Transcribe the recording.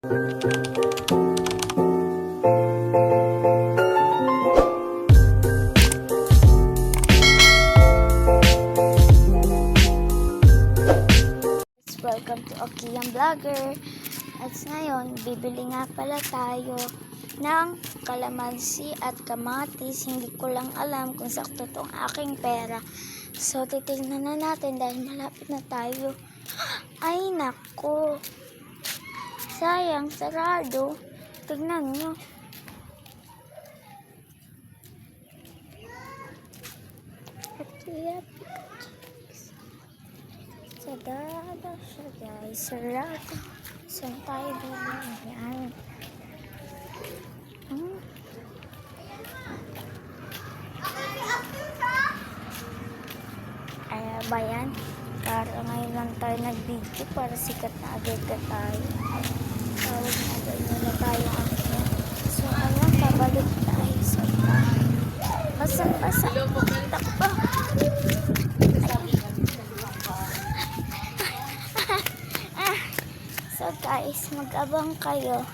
Welcome to Okiyang Vlogger. At ngayon, bibili nga pala tayo ng kalamansi at kamatis. Hindi ko lang alam kung sakto tong aking pera. So, titignan na natin dahil malapit na tayo. Ay, nako. Sayang, sarado. Tignan nyo. Sarado siya, guys. Sarado. Saan tayo bibili? Yan. Ay, ba yan? Para ngayon lang tayo nag-video para sikat na agad ka tayo. Tawag na agad na tayo akin. So, ayan, pabalik tayo sa tayo. Basang-basa. Takbo. So guys, mag-abang kayo.